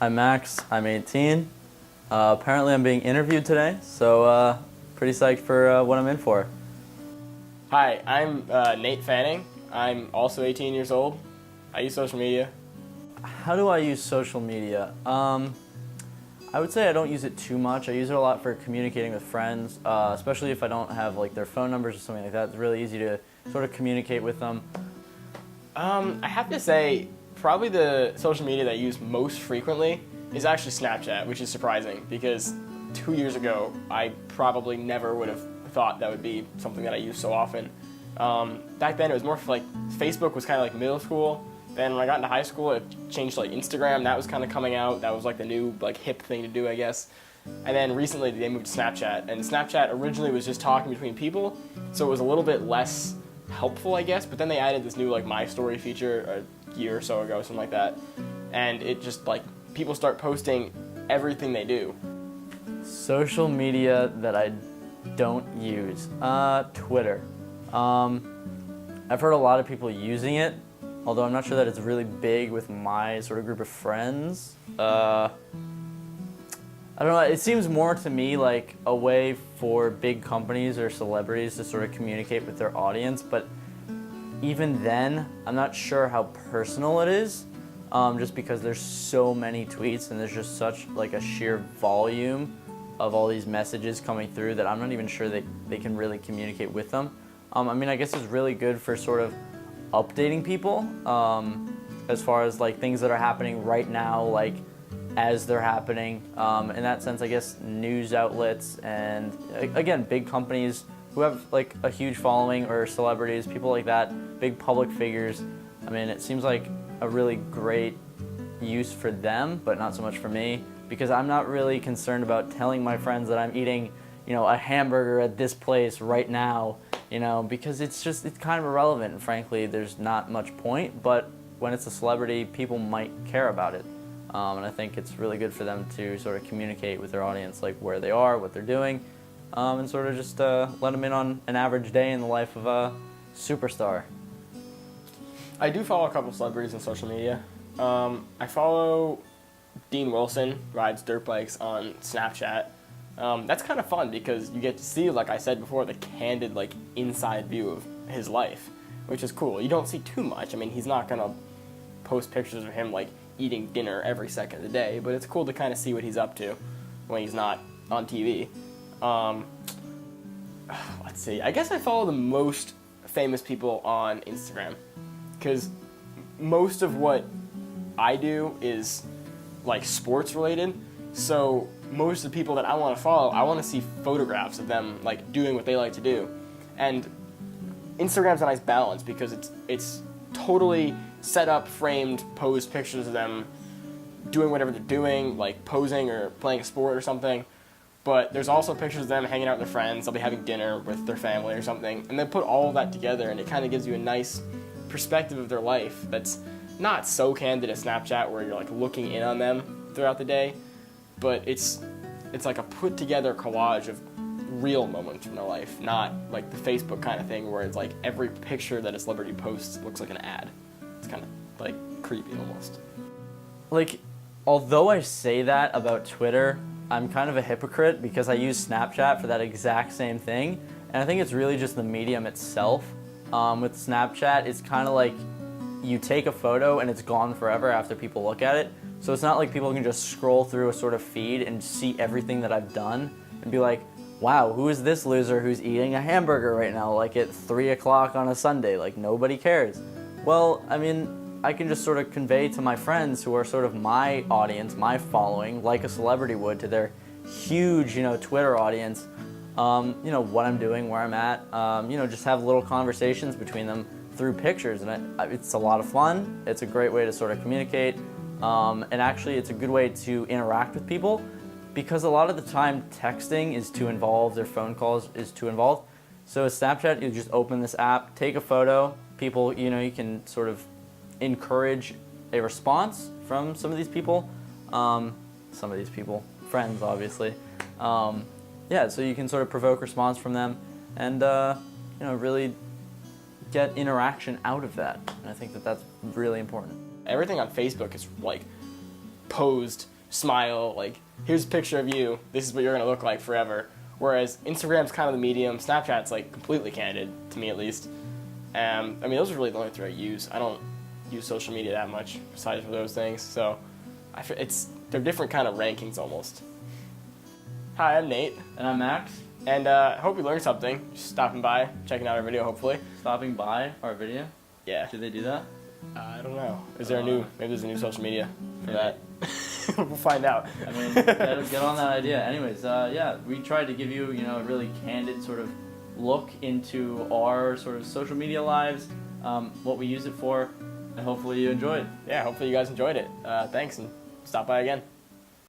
I'm Max, I'm 18. Apparently I'm being interviewed today, so pretty psyched for what I'm in for. Hi, I'm Nate Fanning. I'm also 18 years old. I use social media. How do I use social media? I would say I don't use it too much. I use it a lot for communicating with friends, especially if I don't have like their phone numbers or something like that. It's really easy to sort of communicate with them. I have to say, probably the social media that I use most frequently is actually Snapchat, which is surprising because 2 years ago, I probably never would have thought that would be something that I use so often. Back then, it was more for, like, Facebook was kind of like middle school. Then when I got into high school, it changed to like Instagram. That was kind of coming out. That was like the new like hip thing to do, I guess. And then recently they moved to Snapchat. And Snapchat originally was just talking between people, so it was a little bit less helpful, I guess. But then they added this new like My Story feature a year or so ago, something like that. And it just like people start posting everything they do. Social media that I don't use. Twitter. I've heard a lot of people using it, although I'm not sure that it's really big with my sort of group of friends. I don't know, it seems more to me like a way for big companies or celebrities to sort of communicate with their audience, but even then, I'm not sure how personal it is, just because there's so many tweets and there's just such like a sheer volume of all these messages coming through that I'm not even sure they can really communicate with them. I mean, I guess it's really good for sort of updating people as far as like things that are happening right now, like as they're happening. In that sense, I guess news outlets and again, big companies who have like a huge following or celebrities, people like that, big public figures. I mean, it seems like a really great use for them, but not so much for me, because I'm not really concerned about telling my friends that I'm eating, a hamburger at this place right now, because it's kind of irrelevant, and frankly, there's not much point, but when it's a celebrity, people might care about it. And I think it's really good for them to sort of communicate with their audience, like where they are, what they're doing, and sort of just let them in on an average day in the life of a superstar. I do follow a couple celebrities on social media. I follow Dean Wilson, rides dirt bikes on Snapchat. That's kind of fun because you get to see, like I said before, the candid, like, inside view of his life, which is cool. You don't see too much. I mean, he's not going to post pictures of him, like, eating dinner every second of the day, but it's cool to kind of see what he's up to when he's not on TV. Let's see. I guess I follow the most famous people on Instagram because most of what I do is, like, sports related, so most of the people that I want to follow, I want to see photographs of them like doing what they like to do. And Instagram's a nice balance because it's totally set up, framed, posed pictures of them doing whatever they're doing, like posing or playing a sport or something. But there's also pictures of them hanging out with their friends. They'll be having dinner with their family or something. And they put all of that together and it kind of gives you a nice perspective of their life that's not so candid as Snapchat where you're like looking in on them throughout the day. But it's like a put together collage of real moments from their life, not like the Facebook kind of thing where it's like every picture that a celebrity posts looks like an ad. It's kind of like creepy almost. Like, although I say that about Twitter, I'm kind of a hypocrite because I use Snapchat for that exact same thing, and I think it's really just the medium itself. With Snapchat, it's kind of like you take a photo and it's gone forever after people look at it. So it's not like people can just scroll through a sort of feed and see everything that I've done and be like, wow, who is this loser who's eating a hamburger right now, like at 3 o'clock on a Sunday? Like, nobody cares. Well, I mean, I can just sort of convey to my friends who are sort of my audience, my following, like a celebrity would to their huge, Twitter audience, what I'm doing, where I'm at, just have little conversations between them through pictures. And it's a lot of fun. It's a great way to sort of communicate. And actually, it's a good way to interact with people because a lot of the time texting is too involved or phone calls is too involved. So with Snapchat, you just open this app, take a photo. People, you can sort of encourage a response from some of these people. Friends, obviously. So you can sort of provoke response from them and, really get interaction out of that. And I think that that's really important. Everything on Facebook is like posed smile, like, here's a picture of you, this is what you're going to look like forever. Whereas Instagram's kind of the medium, Snapchat's like completely candid, to me at least. I mean, those are really the only three I use. I don't use social media that much, besides for those things, so they're different kind of rankings almost. Hi, I'm Nate, And I'm Max, and I hope you learned something. Just stopping by, checking out our video, hopefully. stopping by our video. Yeah. Did they do that? I don't know. Is there maybe there's a new social media for Maybe. that? We'll find out. I mean, get on that idea. Anyways, yeah, we tried to give you, a really candid sort of look into our sort of social media lives, what we use it for, and hopefully you enjoyed. Yeah, hopefully you guys enjoyed it. Thanks, and stop by again.